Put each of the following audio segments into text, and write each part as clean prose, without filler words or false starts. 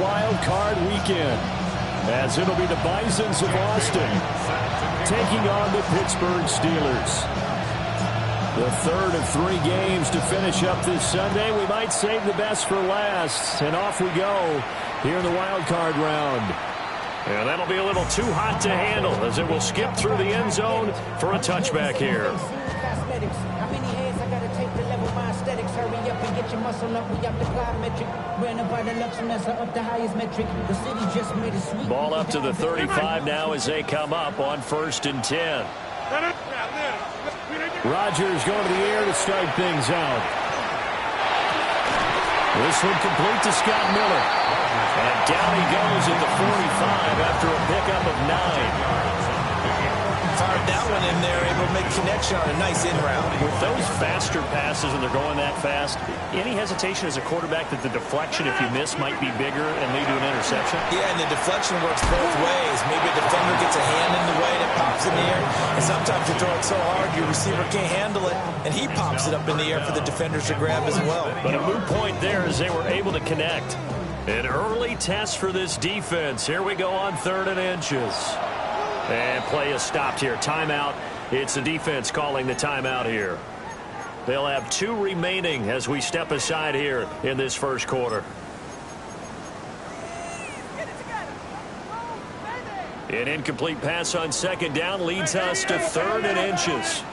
wild card weekend, as it'll be the Bisons of Austin taking on the Pittsburgh Steelers. The third of 3 games to finish up this Sunday. We might save the best for last, and off we go here in the wild card round. And that'll be a little too hot to handle, as it will skip through the end zone for a touchback here. Ball up to the 35 now as they come up on 1st and 10. Rodgers going to the air to start things out. This one complete to Scott Miller. And down he goes at the 45 after a pickup of 9. Fired that one in there, able to make connection on a nice in-route. With those faster passes and they're going that fast, any hesitation as a quarterback that the deflection, if you miss, might be bigger and lead to an interception? Yeah, and the deflection works both ways. Maybe a defender gets a hand in the way and it pops in the air. And sometimes you throw it so hard your receiver can't handle it, and he pops it up in the air for the defenders to grab as well. But a moot point there as they were able to connect. An early test for this defense. Here we go on 3rd and inches. And play is stopped here. Timeout. It's the defense calling the timeout here. They'll have 2 remaining as we step aside here in this first quarter. An incomplete pass on 2nd down leads us to 3rd and inches.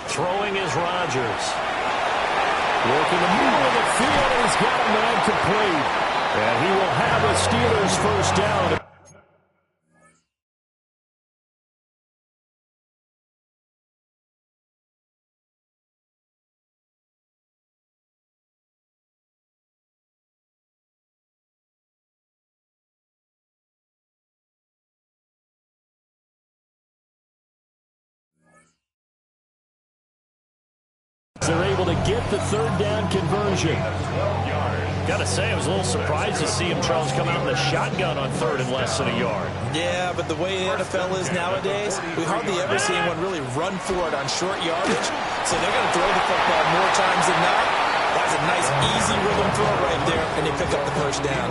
Throwing is Rodgers. Working the middle of the field, and he's got a man complete. And he will have a Steelers first down. They're able to get the 3rd down conversion. Got to say, I was a little surprised to see him, Charles, come out in the shotgun on 3rd and less than a yard. Yeah, but the way the NFL is nowadays, we hardly ever see anyone really run for it on short yardage. So they're going to throw the football more times than not. That's a nice, easy rhythm throw right there, and they pick up the first down.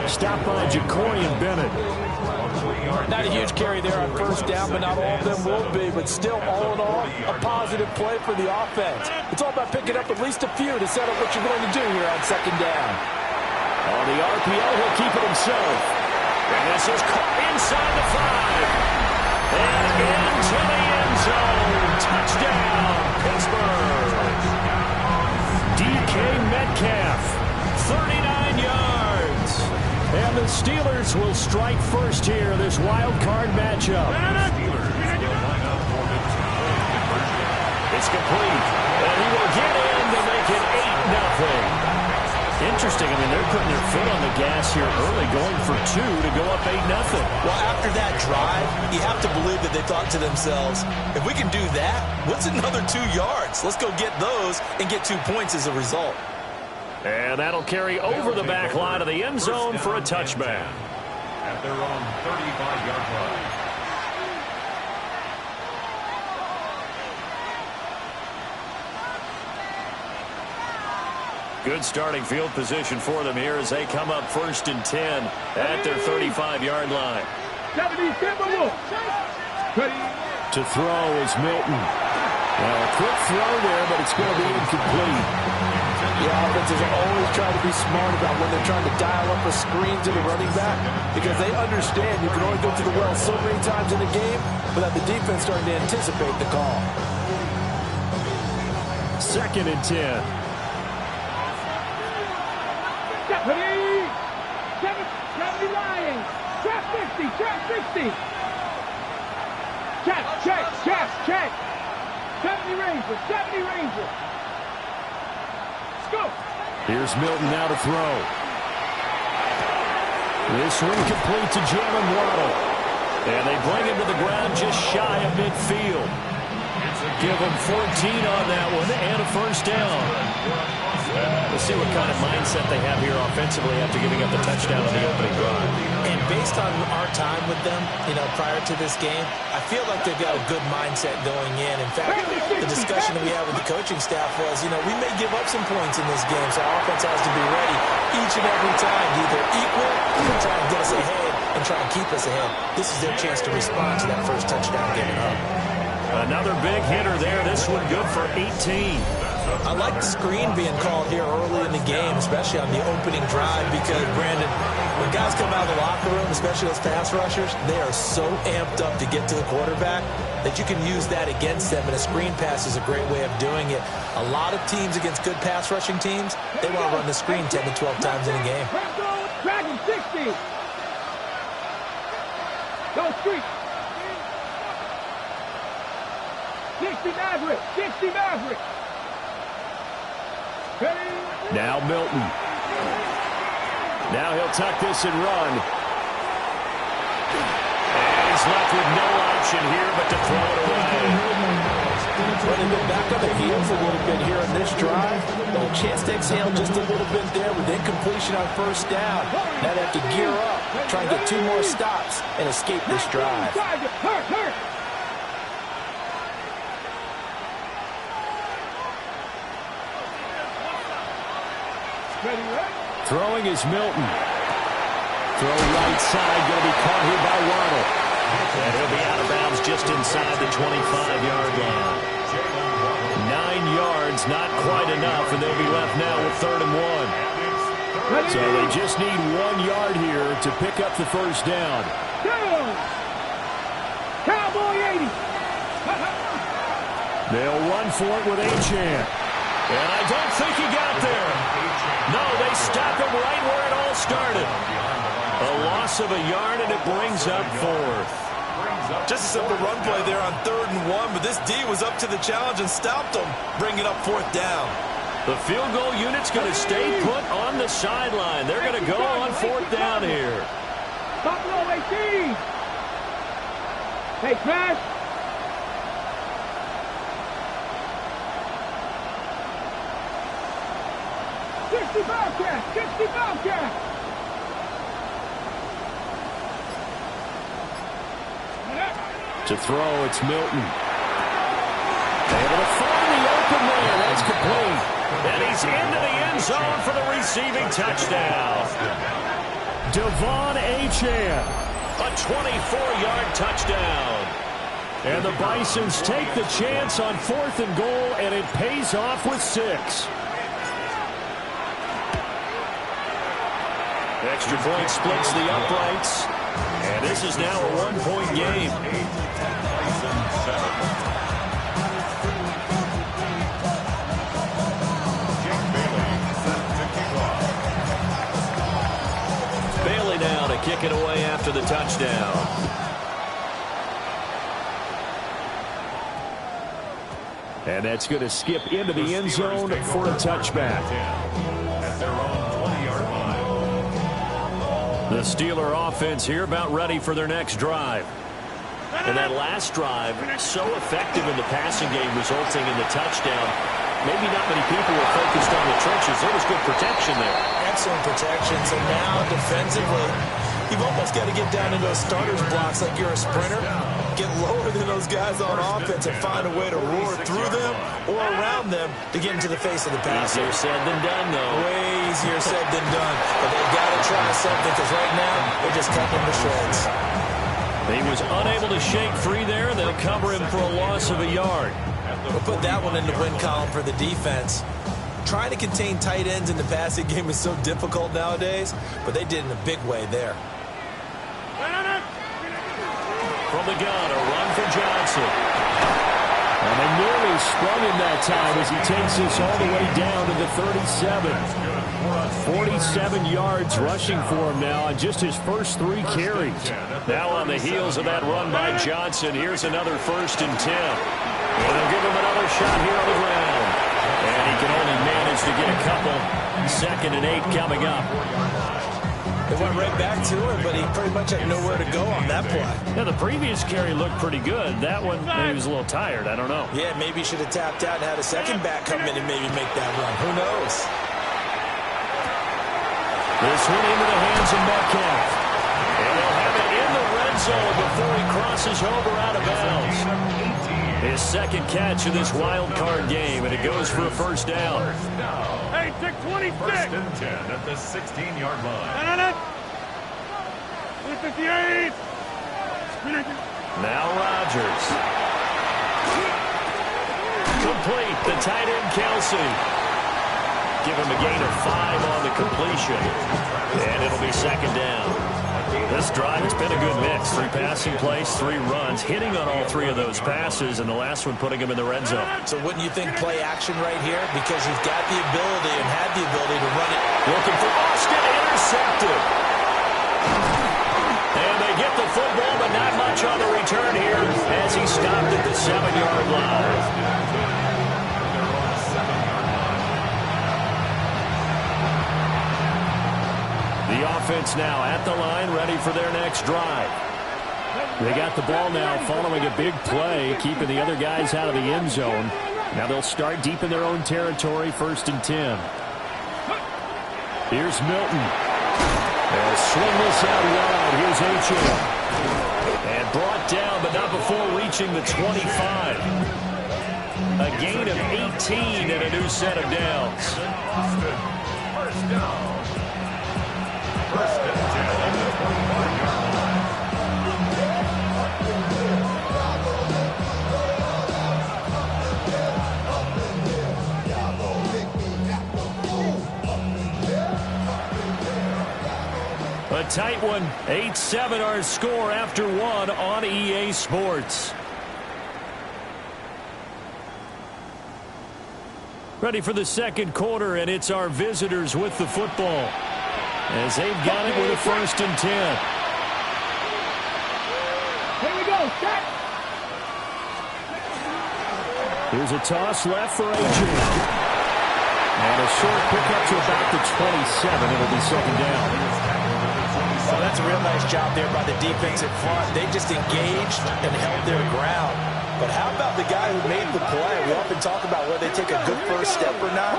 Stopped by Jacorian Bennett. Not a huge carry there on 1st down, but not all of them will be. But still, all in all, a positive play for the offense. It's all about picking up at least a few to set up what you're going to do here on 2nd down. On the RPO, he'll keep it himself. And this is caught inside the 5. And into the end zone. Touchdown, Pittsburgh. DK Metcalf, 39 yards. And the Steelers will strike first here, this wild card matchup. It's complete. And he will get in to make it 8-0. Interesting. I mean, they're putting their foot on the gas here early, going for 2 to go up 8-0. Well, after that drive, you have to believe that they thought to themselves, if we can do that, what's another 2 yards? Let's go get those and get 2 points as a result. And that'll carry over the back line of the end zone for a touchback. At their own 35-yard line. Good starting field position for them here as they come up 1st and 10 at their 35-yard line. To throw is Milton. Well, a quick throw there, but it's going to be incomplete. Yeah, offenses are always trying to be smart about when they're trying to dial up a screen to the running back, because they understand you can only go to the well so many times in a game without the defense starting to anticipate the call. 2nd and 10. Check. 70 Ranger. Go. Here's Milton now to throw. This one complete to Jalen Waddle. And they bring him to the ground just shy of midfield. give them 14 on that one and a first down. We'll see what kind of mindset they have here offensively after giving up the touchdown on the opening drive. And based on our time with them, prior to this game, I feel like they've got a good mindset going in. In fact, the discussion that we had with the coaching staff was, we may give up some points in this game, so our offense has to be ready each and every time to either equal or try and get us ahead and try and keep us ahead. This is their chance to respond to that first touchdown given up. Another big hitter there. This one good for 18. I like the screen being called here early in the game, especially on the opening drive, because, Brandon, when guys come out of the locker room, especially those pass rushers, they are so amped up to get to the quarterback that you can use that against them, and a screen pass is a great way of doing it. A lot of teams against good pass rushing teams, they want to run the screen 10 to 12 times in a game. Dragon 60. Go street. 60 Maverick. 60 Maverick. Now Milton. Now he'll tuck this and run. And he's left with no option here but to throw it away. Well, they've been back on their heels a little bit here on this drive. A chance to exhale just a little bit there with incompletion on first down. Now they have to gear up, try and get 2 more stops and escape this drive. Hurt. Throwing is Milton. Throw right side, going to be caught here by Waddle. And he'll be out of bounds just inside the 25-yard line. 9 yards, not quite enough, and they'll be left now with 3rd and 1. So they just need 1 yard here to pick up the first down. Cowboy 80. They'll run for it with Achane. And I don't think he got there. No, they stop him right where it all started. A loss of a yard, and it brings up 4th. Just a simple run play there on 3rd and 1, but this D was up to the challenge and stopped them, bringing up 4th down. The field goal unit's going to stay put on the sideline. They're going to go on 4th down here. Buffalo 18. Hey, Crash. Bobcat. 60 Bobcat. To throw, it's Milton. Able to find the open man. That's complete. And he's into the end zone for the receiving touchdown. Devon Achane. A 24-yard touchdown. And the Bisons take the chance on 4th and goal, and it pays off with 6. Extra point splits the uprights. And this is now a 1-point game. Bailey now to kick it away after the touchdown. And that's going to skip into the end zone for a touchback. The Steeler offense here about ready for their next drive. And that last drive, so effective in the passing game, resulting in the touchdown. Maybe not many people were focused on the trenches. There was good protection there. Excellent protection. So now defensively, you've almost got to get down into those starters blocks like you're a sprinter. Get lower than those guys on offense and find a way to roar through them or around them to get into the face of the passer. Easier said than done, though. Way easier said than done. But they've got to try something because right now they're just cutting them to shreds. He was unable to shake free there. They'll cover him for a loss of a yard. We'll put that one in the win column for the defense. Trying to contain tight ends in the passing game is so difficult nowadays, but they did in a big way there. From the gun, a run for Johnson. And they nearly sprung him that time as he takes this all the way down to the 37. 47 yards rushing for him now on just his first 3 carries. Now on the heels of that run by Johnson, here's another 1st and 10. And they'll give him another shot here on the ground. And he can only manage to get a couple. 2nd and 8 coming up. It went right back to him, but he pretty much had nowhere to go on that play. Yeah, the previous carry looked pretty good. That one, maybe he was a little tired. I don't know. Yeah, maybe he should have tapped out and had a second back come in and maybe make that run. Who knows? This one into the hands of Metcalf. And they'll have it in the red zone before he crosses over out of bounds. His second catch of this wild card game, and it goes for a first down. Hey, 626. First and 10 at the 16-yard line. 58. Now Rodgers. Complete. The tight end, Kelsey. Give him a gain of 5 on the completion. And it'll be second down. This drive, it's been a good mix. 3 passing plays, 3 runs, hitting on all 3 of those passes, and the last one putting him in the red zone. So wouldn't you think play action right here? Because he's got the ability and had the ability to run it. Looking for Austin, intercepted. And they get the football, but not much on the return here as he stopped at the 7-yard line. The offense now at the line, ready for their next drive. They got the ball now following a big play, keeping the other guys out of the end zone. Now they'll start deep in their own territory, 1st and 10. Here's Milton. They'll swing this out wide. Here's H.A. And brought down, but not before reaching the 25. A gain of 18 and a new set of downs. First down. First and 10 at the 25-yard line. A tight one. 8-7 our score after 1 on EA Sports. Ready for the second quarter, and it's our visitors with the football, as they've got it with a 1st and 10. Here we go, set. Here's a toss left for A.J. And a short pickup to about the 27. It'll be second down. Well, that's a real nice job there by the defense in front. They just engaged and held their ground. But how about the guy who made the play? We often talk about whether they take a good first step or not.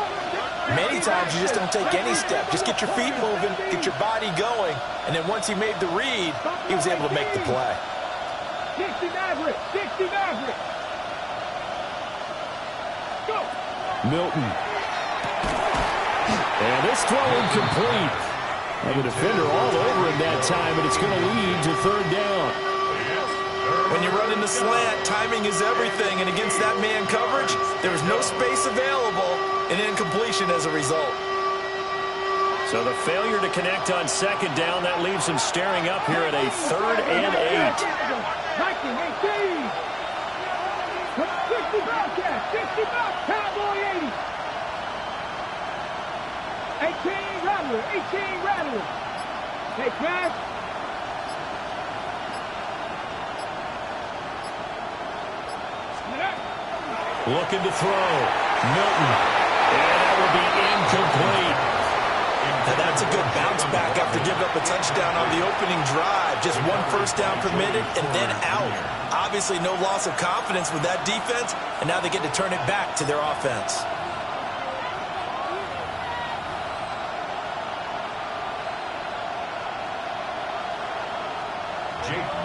Many times you just don't take any step. Just get your feet moving, get your body going, and then once he made the read, he was able to make the play. 60 Maverick, 60 Maverick. Go. Milton. And this throw incomplete. And the defender all over him that time, and it's going to lead to 3rd down. When you're running the slant, timing is everything, and against that man coverage, there was no space available, and incompletion as a result. So the failure to connect on 2nd down, that leaves him staring up here at a 3rd and 8. 19, 60 Bobcat, 60 Bobcat, Cowboy 80. 18 Rattler, 18 Rattler. Hey, Crash. Looking to throw. Milton. And that will be incomplete. Now that's a good bounce back after giving up a touchdown on the opening drive. Just 1 first down permitted and then out. Obviously no loss of confidence with that defense, and now they get to turn it back to their offense.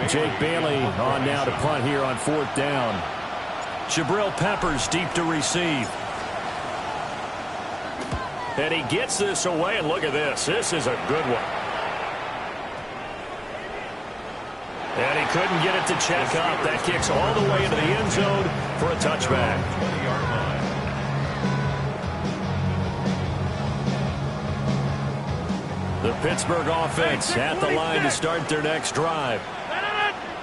Jake Bailey on now to punt here on 4th down. Jabril Peppers deep to receive. And he gets this away, and look at this. This is a good one. And he couldn't get it to check up. That kicks all the way into the end zone for a touchback. The Pittsburgh offense at the line to start their next drive.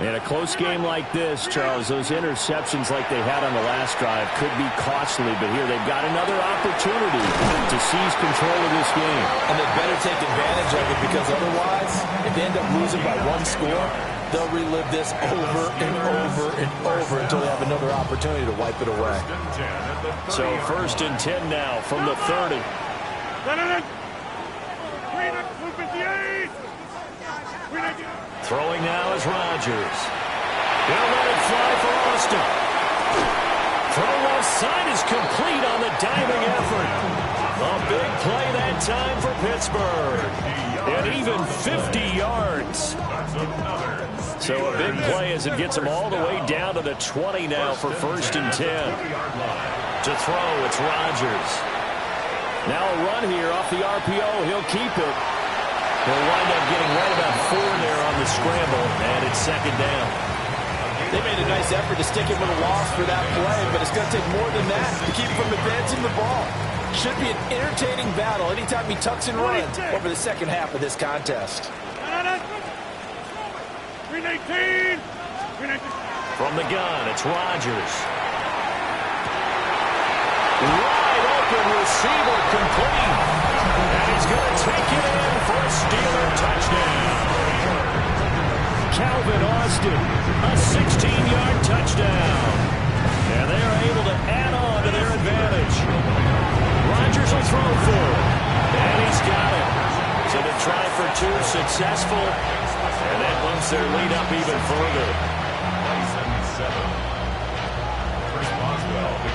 In a close game like this, Charles, those interceptions like they had on the last drive could be costly, but here they've got another opportunity to seize control of this game. And they better take advantage of it, because otherwise, if they end up losing by 1 score, they'll relive this over and over and over until they have another opportunity to wipe it away. So 1st and 10 now from the 30. Throwing now is Rodgers. He'll let it fly for Austin. Throw left side is complete on the diving effort. A big play that time for Pittsburgh. And even 50 yards. So a big play as it gets them all the way down to the 20 now for 1st and 10. To throw, it's Rodgers. Now a run here off the RPO. He'll keep it. He'll wind up getting right about 4 there on the scramble, and it's 2nd down. They made a nice effort to stick him with a loss for that play, but it's going to take more than that to keep him from advancing the ball. Should be an entertaining battle anytime he tucks and runs over the second half of this contest. From the gun, it's Rodgers. Wide open receiver complete. And he's going to take it in for a Steeler touchdown. Calvin Austin, a 16-yard touchdown. And they're able to add on to their advantage. Rodgers will throw for it. And he's got it. So to try for 2, successful. And that bumps their lead up even further.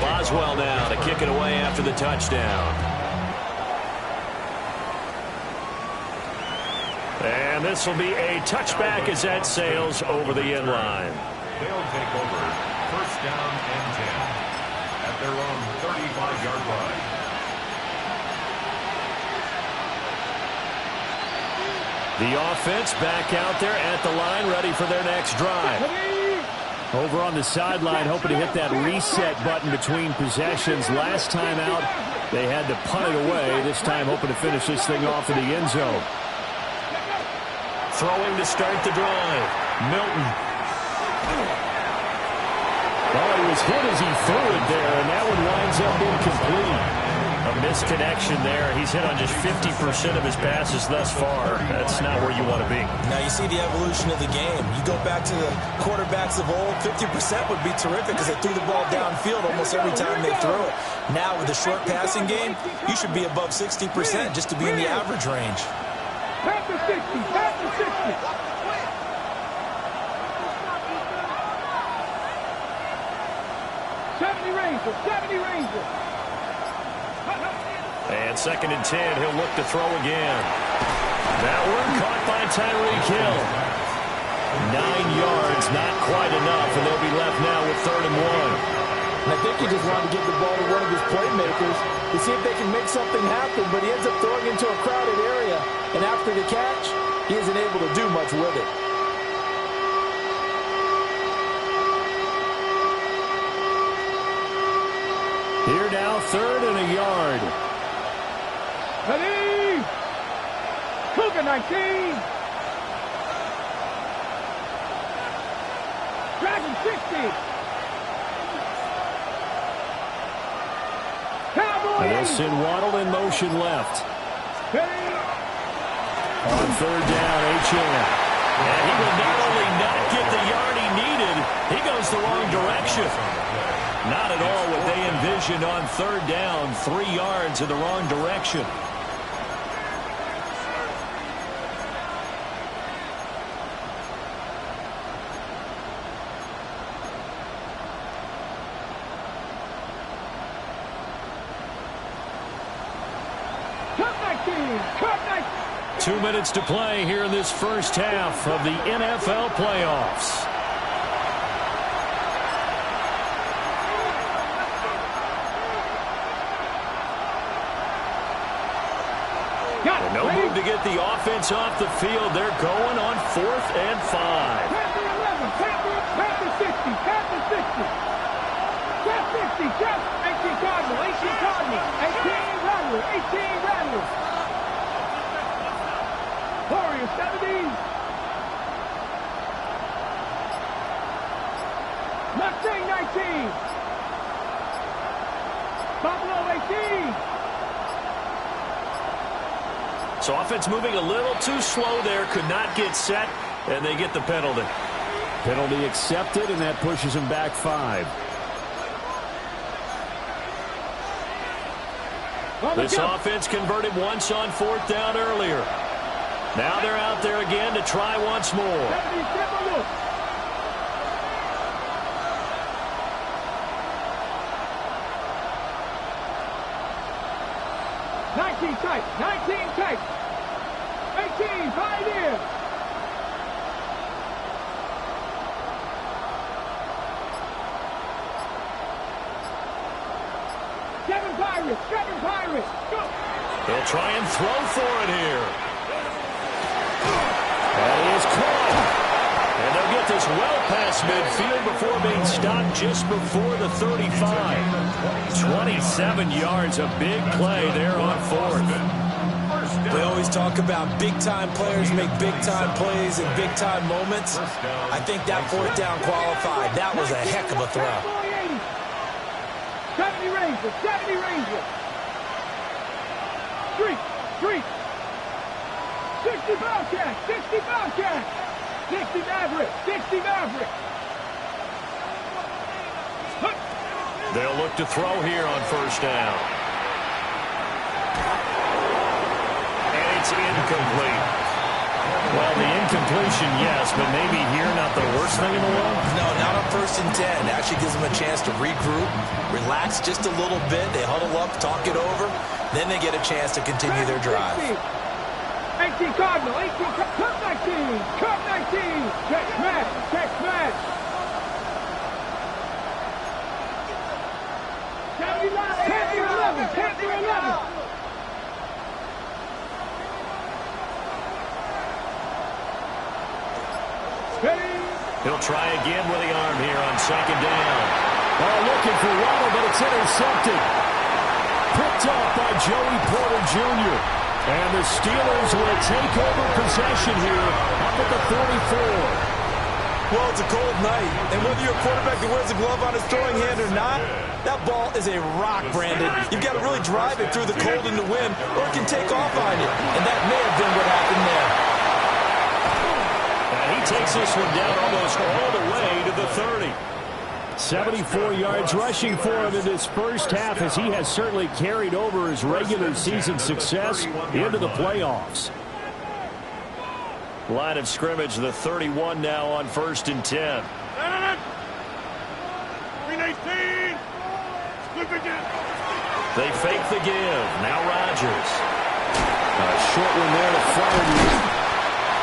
Boswell now to kick it away after the touchdown. And this will be a touchback as that sails over the end line. They'll take over 1st down and 10 at their own 35-yard line. The offense back out there at the line, ready for their next drive. Over on the sideline, hoping to hit that reset button between possessions. Last time out, they had to punt it away. This time, hoping to finish this thing off in the end zone. Throwing to start the drive. Milton. Well, he was hit as he threw it there, and that one winds up incomplete. A misconnection there. He's hit on just 50% of his passes thus far. That's not where you want to be. Now you see the evolution of the game. You go back to the quarterbacks of old, 50% would be terrific because they threw the ball downfield almost every time they threw it. Now with the short passing game, you should be above 60% just to be in the average range. Pass the 60, pass the 60. 70 Rangers, 70 Rangers. And 2nd and 10, he'll look to throw again. That one caught by Tyreek Hill. 9 yards, not quite enough, and they'll be left now with 3rd and 1. And I think he just wanted to give the ball to one of his playmakers to see if they can make something happen, but he ends up throwing into a crowded area. And after the catch, he isn't able to do much with it. Here now, 3rd and a yard. Ready? Cougar 19. Dragon 60. Cowboy And they'll 80. send Waddle in motion left. Ready? On 3rd down, Achane. And he will not only not get the yard he needed, he goes the wrong direction. Not at all what they envisioned on 3rd down. 3 yards in the wrong direction. Cup 19. Cup 19. 2 minutes to play here in this first half of the NFL playoffs. And no move to get the offense off the field. They're going on 4th and 5. Panther 11. Panther 60. Panther 60. Cat 60. Cat 18 Cardinal. 18 Cardinal. 18 Rattler. 18 Rattler. Warriors 70. Mustang 19. Buffalo 18. So offense moving a little too slow there. Could not get set, and they get the penalty. Penalty accepted, and that pushes them back 5. This offense converted once on 4th down earlier. Now they're out there again to try once more. 19 tight, 19 tight. 18, pioneer. Seven Pirates, go. They'll try and throw for it here. That is caught. And they'll get this well past midfield before being stopped just before the 35. 27 yards, a big play there on fourth. We always talk about big-time players make big-time plays in big-time moments. I think that fourth down qualified. That was a heck of a throw. 70 Ranger, 70 Ranger. Street. 60 Bobcat, 60 Bobcat. 60 Maverick, 60 Maverick. They'll look to throw here on first down. And it's incomplete. Well, the incompletion, yes, but maybe here not the worst thing in the world? No, not on 1st and 10. Actually gives them a chance to regroup, relax just a little bit. They huddle up, talk it over. Then they get a chance to continue their drive. 18 Cardinal, 18 Cup 19, Cup 19. Text match. 10 to 11. He'll try again with the arm here on second down. Looking for Waddle, but it's intercepted. Picked off by Joey Porter Jr. And the Steelers will take over possession here up at the 34. Well, it's a cold night, and whether you're a quarterback that wears a glove on his throwing hand or not, that ball is a rock, Brandon. You've got to really drive it through the cold and the wind, or it can take off on you. And that may have been what happened there. And he takes this one down almost all the way to the 30. 74 yards rushing for him in this first half, as he has certainly carried over his regular season success into the playoffs. Line of scrimmage, the 31 now on 1st and 10. They fake the give. Now Rodgers. A short one there to Flaherty.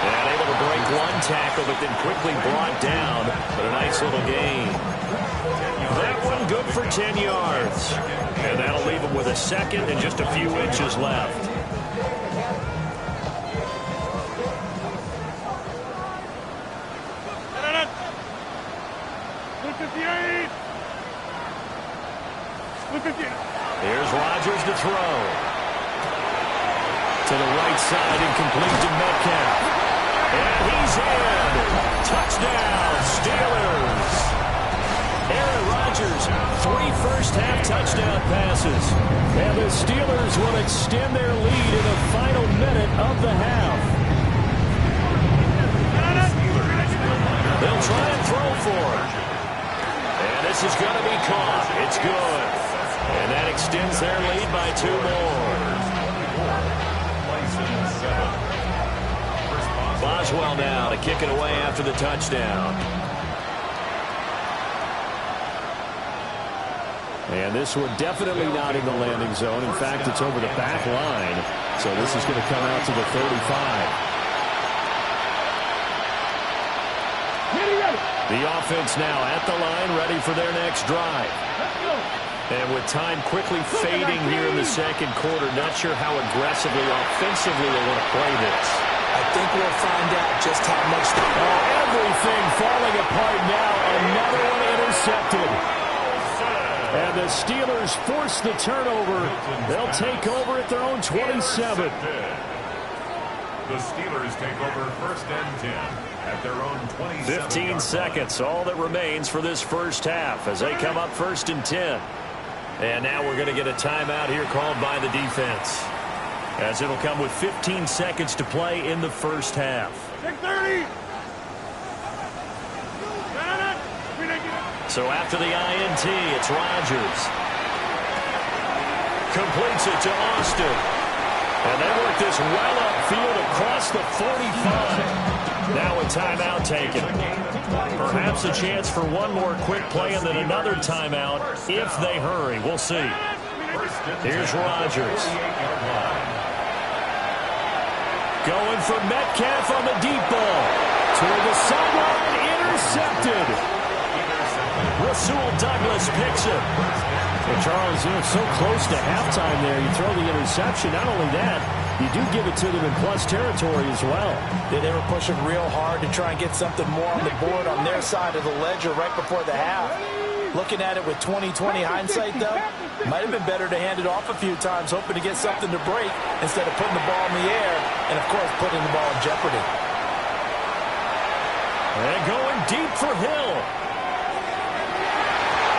And able to break one tackle, but then quickly brought down. But a nice little gain. That one good for 10 yards. And that'll leave him with a second and just a few inches left. Here's Rodgers to throw. To the right side and complete to Metcalf. And he's in. Touchdown, Steelers. Aaron Rodgers, 3 first-half touchdown passes. And the Steelers will extend their lead in the final minute of the half. They'll try and throw for it. And this is going to be caught. It's good. And that extends their lead by 2 more. Boswell now to kick it away after the touchdown. And this one definitely not in the landing zone. In fact, it's over the back line. So this is going to come out to the 35. The offense now at the line, ready for their next drive. And with time quickly fading here in the second quarter, not sure how aggressively, offensively they want to play this. I think we'll find out just how much. Everything falling apart now. Another one intercepted. And the Steelers force the turnover. They'll take over at their own 27. The Steelers take over 1st and 10 at their own 27. 15 seconds, all that remains for this first half as they come up 1st and 10. And now we're going to get a timeout here called by the defense, as it'll come with 15 seconds to play in the first half. 6:30. So after the INT, it's Rodgers. Completes it to Austin. And they work this well up field across the 45. Now a timeout taken. Perhaps a chance for one more quick play and then another timeout if they hurry. We'll see. Here's Rodgers. Going for Metcalf on the deep ball. Toward the sideline, intercepted. Rasul Douglas picks it. Well, Charles, so close to halftime there. You throw the interception. Not only that, you do give it to them in plus territory as well. Yeah, they were pushing real hard to try and get something more on the board on their side of the ledger right before the half. Looking at it with 20/20 hindsight, though, might have been better to hand it off a few times, hoping to get something to break instead of putting the ball in the air and, of course, putting the ball in jeopardy. And going deep for Hill.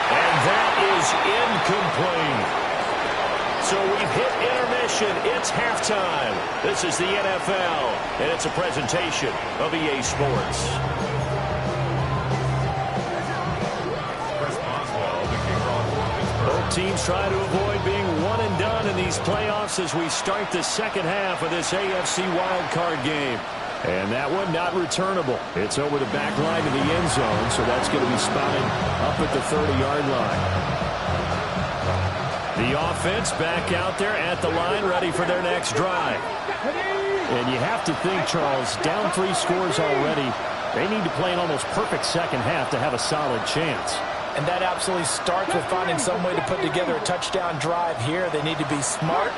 And that is incomplete. So we've hit intermission. It's halftime. This is the NFL, and it's a presentation of EA Sports. Both teams try to avoid being one and done in these playoffs as we start the second half of this AFC wildcard game. And that one not returnable. It's over the back line to the end zone, so that's going to be spotted up at the 30-yard line. The offense back out there at the line, ready for their next drive. And you have to think, Charles, down 3 scores already. They need to play an almost perfect second half to have a solid chance. And that absolutely starts with finding some way to put together a touchdown drive here. They need to be smart,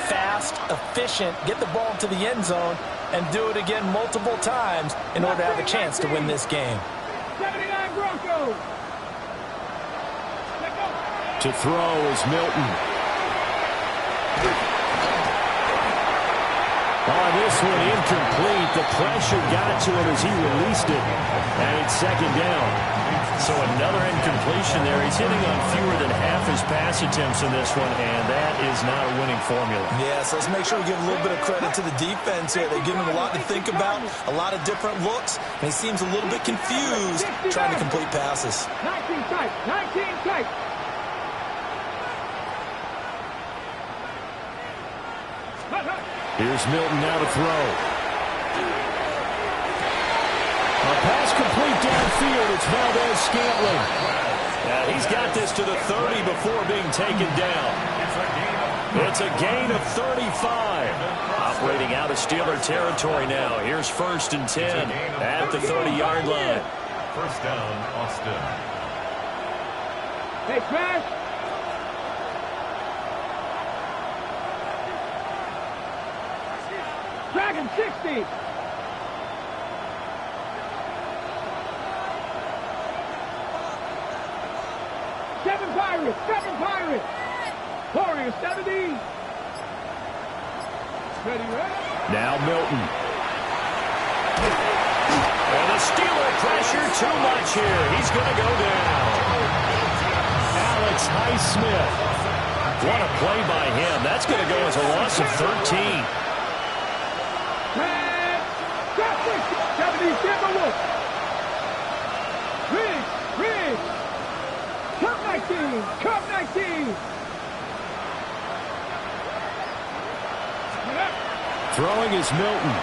fast, efficient, get the ball to the end zone, and do it again multiple times in order to have a chance to win this game. 79 Broncos. To throw is Milton. On this one, incomplete. The pressure got to him as he released it. And it's second down. So another incompletion there. He's hitting on fewer than half his pass attempts in this one, and that is not a winning formula. Yeah, so let's make sure we give a little bit of credit to the defense here. They give him a lot to think about, a lot of different looks, and he seems a little bit confused trying to complete passes. 19 tight, 19 tight. Here's Milton now to throw. A pass complete downfield. It's Valdez-Scantling. He's got this to the 30 before being taken down. It's a gain of 35. Operating out of Steeler territory now. Here's 1st and 10 at the 30-yard line. First down, Austin. Hey, Crash. Dragon 60. Seven Pirates. Warriors 70. Ready. Now Milton. And the Steeler pressure too much here. He's going to go down. Alex Highsmith. What a play by him. That's going to go as a loss of 13. Red. 70 Timberwolves. Riggs. Cup 19. Throwing is Milton.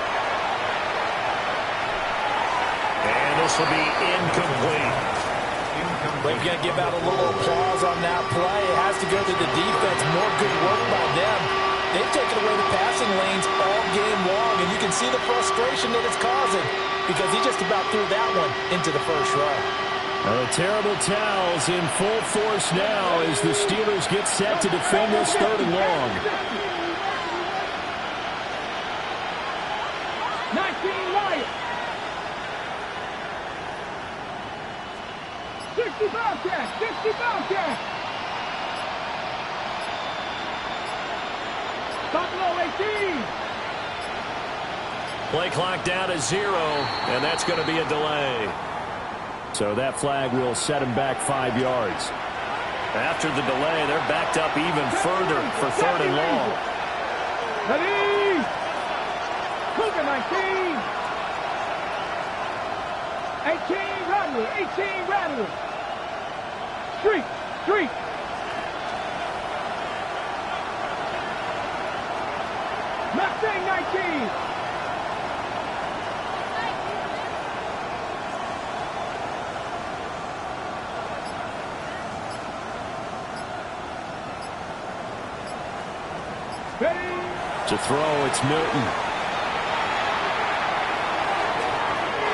And this will be incomplete. We're going to give out a little applause on that play. It has to go to the defense. More good work by them. They've taken away the passing lanes all game long, and you can see the frustration that it's causing because he just about threw that one into the first row. Terrible towels in full force now as the Steelers get set to defend this 3rd and long. 19 Lions. 60 Bobcats. Buffalo 18. Play clock down to 0, and that's going to be a delay. So that flag will set him back 5 yards. After the delay, they're backed up even further for 3rd and long. Ready. Cougar 19. 18 Rattler. Street. Mustang 19. To throw, it's Milton.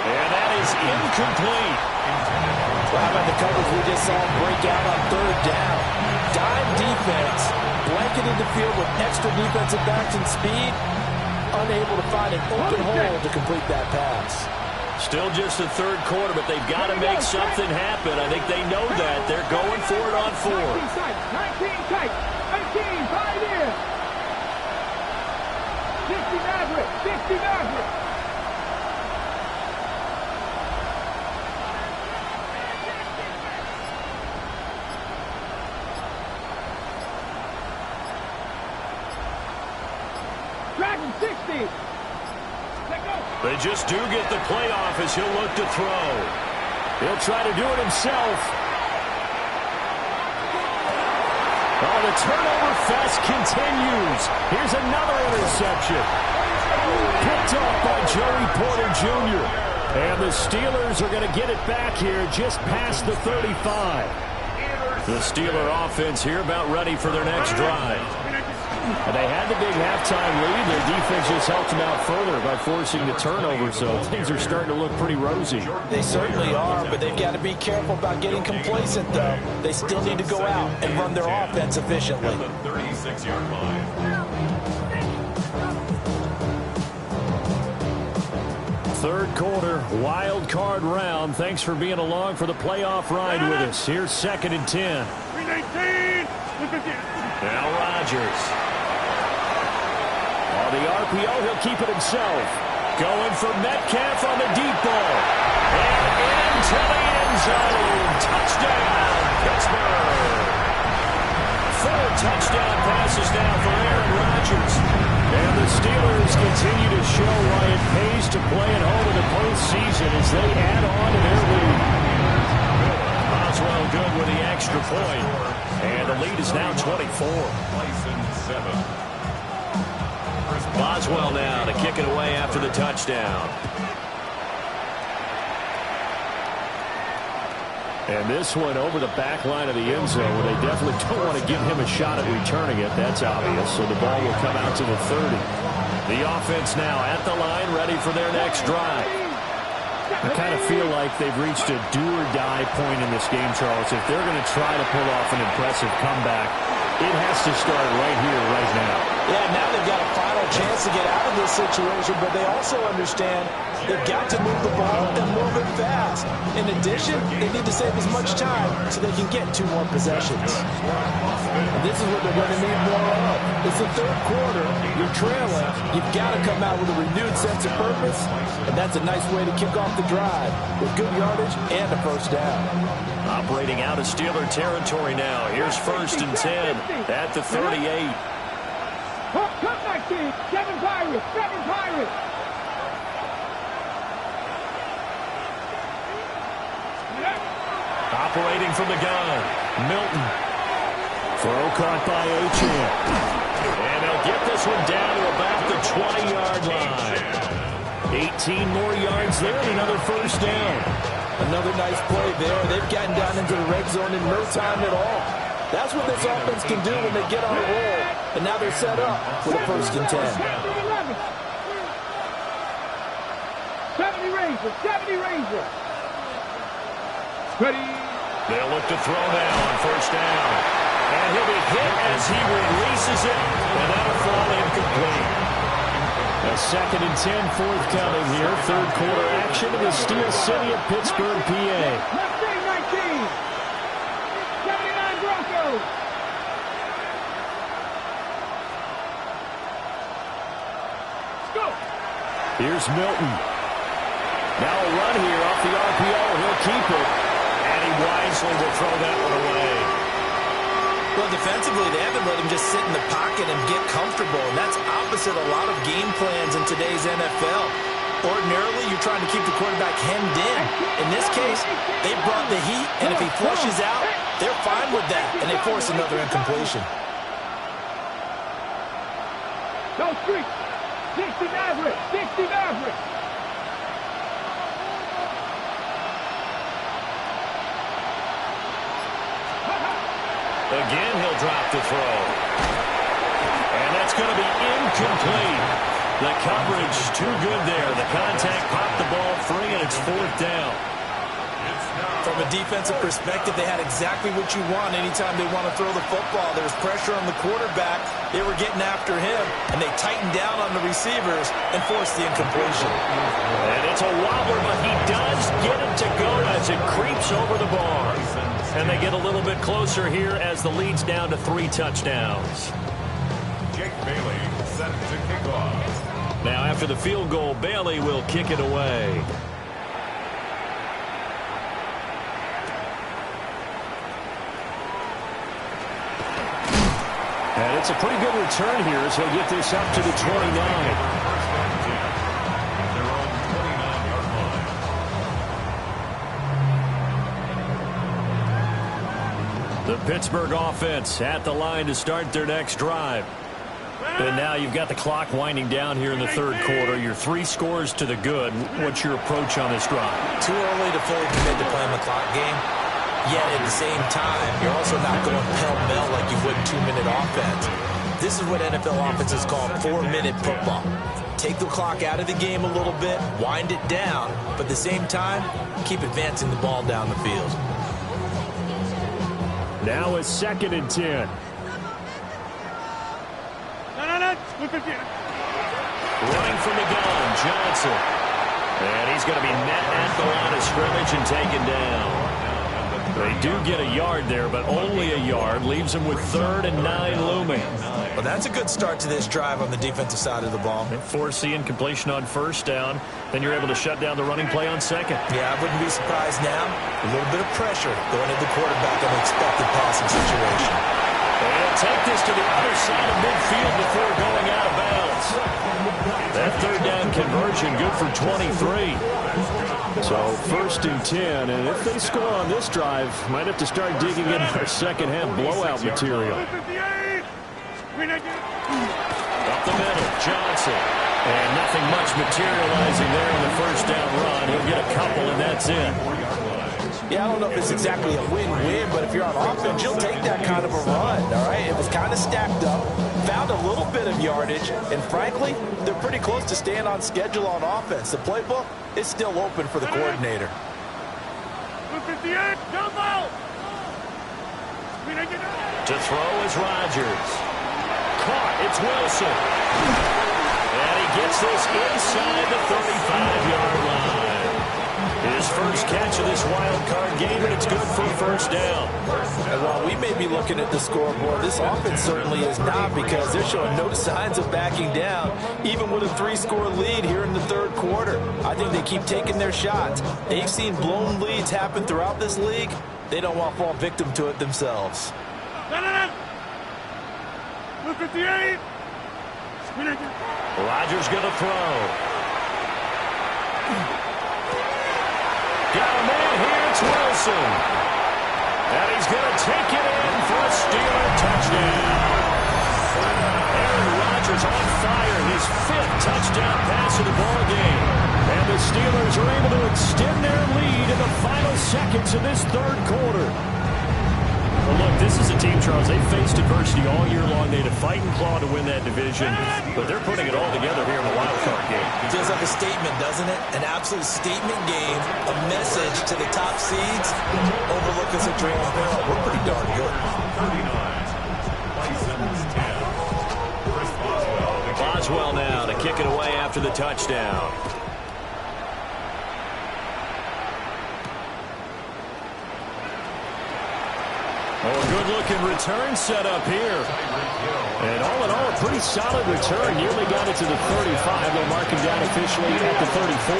And that is incomplete. Well, how about the coverage we just saw break out on third down? Dime defense, blanketed the field with extra defensive backs and speed, unable to find an open hole to complete that pass. Still just the third quarter, but they've got to make something happen. I think they know that. They're going for it on 4. 19 tight, 18, 5 in. 60 Maverick, 60 Maverick. Dragon 60. They just do get the playoff as he'll look to throw. He'll try to do it himself. Oh, the turnover fest continues. Here's another interception. Picked off by Joey Porter Jr. And the Steelers are going to get it back here just past the 35. The Steeler offense here about ready for their next drive. And they had the big halftime lead. Their defense just helped them out further by forcing the turnover, so things are starting to look pretty rosy. They certainly are, but they've got to be careful about getting complacent, though. They still need to go out and run their offense efficiently. The 36-yard line. Third quarter, wild card round. Thanks for being along for the playoff ride with us. Here's 2nd and 10. 319. Now Rodgers. On the RPO, he'll keep it himself. Going for Metcalf on the deep ball. And into the end zone. Touchdown, Pittsburgh. 4 touchdown passes now for Aaron Rodgers. And the Steelers continue to show why it pays to play at home in the postseason as they add on to their lead. Boswell good with the extra point. And the lead is now 24. Boswell now to kick it away after the touchdown. And this one over the back line of the end zone where they definitely don't want to give him a shot at returning it. That's obvious. So the ball will come out to the 30. The offense now at the line, ready for their next drive. I kind of feel like they've reached a do-or-die point in this game, Charles. If they're going to try to pull off an impressive comeback, it has to start right here, right now. Yeah, now they've got a final chance to get out of this situation, but they also understand they've got to move the ball and move it fast. In addition, they need to save as much time so they can get 2 more possessions. And this is what they're going to need more of. It's the third quarter. You're trailing. You've got to come out with a renewed sense of purpose, and that's a nice way to kick off the drive with good yardage and a first down. Operating out of Steeler territory now. Here's 1st and 10 at the 38. Cut 19. 7 Pirates. 7 Pirates. Operating from the gun. Milton. Throw caught by Achane. And they'll get this one down to about the 20-yard line. 18 more yards there and another first down. Another nice play there. They've gotten down into the red zone in no time at all. That's what this offense can do when they get on a roll. And now they're set up with a 1st and 10. 70 Razor. 70 Razor. Ready. They'll look to throw now on first down. And he'll be hit as he releases it. And that'll fall incomplete. A 2nd and 10 forthcoming here. Third quarter action in the Steel City of Pittsburgh, PA. Left side 19. 79 Broncos. Let's go. Here's Milton. Now a run here off the RPO. He'll keep it. And he wisely will throw that one away. Well, defensively, they haven't let him just sit in the pocket and get comfortable, and that's opposite a lot of game plans in today's NFL. Ordinarily, you're trying to keep the quarterback hemmed in. In this case, they brought the heat, and if he flushes out, they're fine with that, and they force another incompletion. No streak. 60 Maverick. 60 Maverick. Again, he'll drop the throw. And that's going to be incomplete. The coverage too good there. The contact popped the ball free, and it's 4th down. From a defensive perspective, they had exactly what you want anytime they want to throw the football. There's pressure on the quarterback. They were getting after him, and they tightened down on the receivers and forced the incompletion. And it's a wobbler, but he does get it to go as it creeps over the bar. And they get a little bit closer here as the lead's down to 3 touchdowns. Jake Bailey set to kick off. Now after the field goal, Bailey will kick it away. And it's a pretty good return here as he'll get this up to the 29. Their own 29-yard line. The Pittsburgh offense at the line to start their next drive. And now you've got the clock winding down here in the 3rd quarter. You're 3 scores to the good. What's your approach on this drive? Too early to fully commit to playing the clock game. Yet at the same time, you're also not going pell-mell like you would 2-minute offense. This is what NFL offenses call 4-minute football. Take the clock out of the game a little bit, wind it down, but at the same time, keep advancing the ball down the field. Now it's 2nd and 10. Running from the gun, Johnson. And he's going to be met at the line of scrimmage and taken down. They do get a yard there, but only a yard. Leaves them with 3rd and 9 looming. Well, that's a good start to this drive on the defensive side of the ball. And force the incompletion on 1st down. Then you're able to shut down the running play on 2nd. Yeah, I wouldn't be surprised now. A little bit of pressure going at the quarterback in an expected passing situation. And take this to the other side of midfield before going out of bounds. That 3rd down conversion good for 23. So 1st and 10, and if they score on this drive, might have to start digging in our second half blowout material. Up the middle, Johnson. And nothing much materializing there on the 1st down run. He'll get a couple, and that's it. Yeah, I don't know if it's exactly a win-win, but if you're on offense, you'll take that kind of a run, all right? It was kind of stacked up, found a little bit of yardage, and frankly, they're pretty close to staying on schedule on offense. The playbook is still open for the coordinator. To throw is Rodgers. Caught, it's Wilson. And he gets this inside the 35-yard line. His first catch of this wild card game, and it's good for a 1st down. And while we may be looking at the scoreboard, this offense certainly is not, because they're showing no signs of backing down, even with a 3-score lead here in the 3rd quarter. I think they keep taking their shots. They've seen blown leads happen throughout this league. They don't want to fall victim to it themselves. Rodgers going to throw. Got a man here, it's Wilson. And he's going to take it in for a Steeler touchdown. Aaron Rodgers on fire, his 5th touchdown pass of the ball game. And the Steelers are able to extend their lead in the final seconds of this 3rd quarter. Well, look, this is a team, Charles, they faced adversity all year long. They had to fight and claw to win that division, but they're putting it all together here in the wild card game. It feels like a statement, doesn't it? An absolute statement game, a message to the top seeds. Overlook us at Draymond Hill. We're pretty darn good. 39. Boswell now to kick it away after the touchdown. Oh, a good-looking return set up here. And all in all, a pretty solid return. Nearly got it to the 35. They'll mark him down officially at the 34.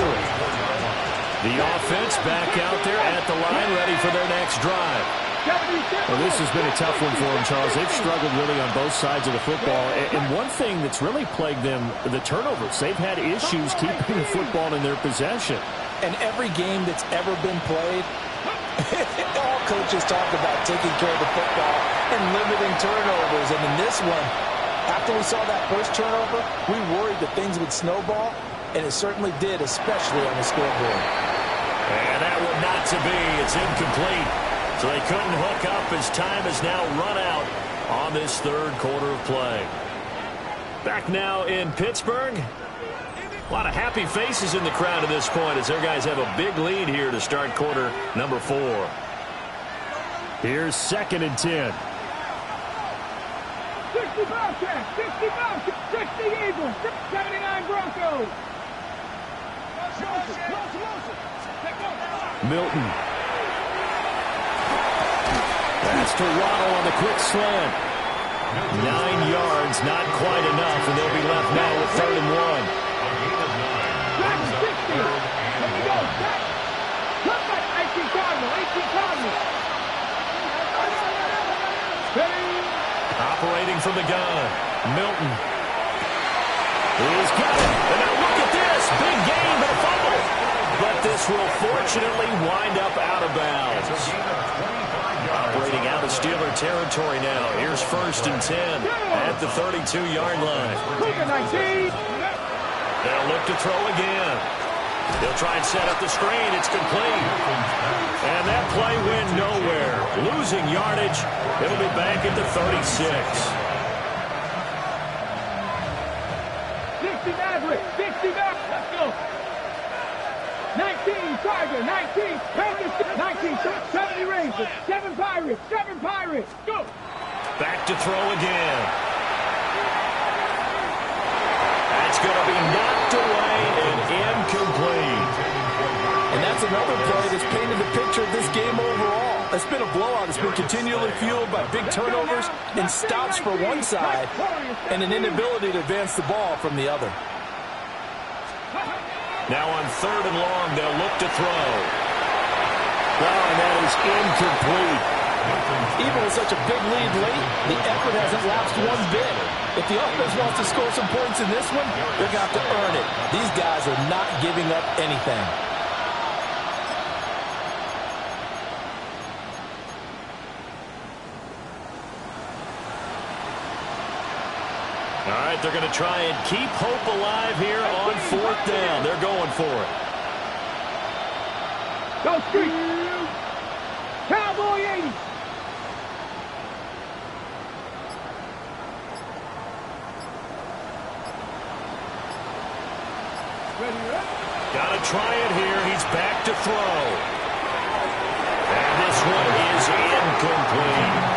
The offense back out there at the line, ready for their next drive. Well, this has been a tough one for them, Charles. They've struggled really on both sides of the football. And one thing that's really plagued them, the turnovers. They've had issues keeping the football in their possession. And every game that's ever been played, all coaches talk about taking care of the football and limiting turnovers. And in this one, after we saw that first turnover, we worried that things would snowball, and it certainly did, especially on the scoreboard. And that one not to be. It's incomplete. So they couldn't hook up as time has now run out on this 3rd quarter of play. Back now in Pittsburgh. A lot of happy faces in the crowd at this point as their guys have a big lead here to start quarter number 4. Here's 2nd and 10. 60 Bobcats, 60 Bobcats, 60 Eagles, 79 Broncos. Milton. That's to Waddle on the quick slant. 9 yards, not quite enough, and they'll be left now with 3rd and 1. Operating from the gun, Milton. He's got it. And now look at this. Big gain, but a fumble. But this will fortunately wind up out of bounds. Operating out of Steeler territory now. Here's 1st and 10 at the 32-yard line. They'll look to throw again. They'll try and set up the screen. It's complete. And that play went nowhere. Losing yardage. It'll be back at the 36. 60 Maverick, 60 Maverick. Let's go. 19 Tiger, 19 Panthers, 19 70 Rangers, 7 Pirates, 7 Pirates. Go. Back to throw again. That's going to be knocked away and incomplete. And that's another play that's painted the picture of this game overall. It's been a blowout. It's been continually fueled by big turnovers and stops for one side and an inability to advance the ball from the other. Now on 3rd and long, they'll look to throw. Oh, and that is incomplete. Even with such a big lead late, the effort hasn't lapsed one bit. If the offense wants to score some points in this one, they're going to have to earn it. These guys are not giving up anything. All right, they're going to try and keep hope alive here on 4th down. They're going for it. Go Street. Cowboy 80. Got to try it here. He's back to throw. And this one is incomplete.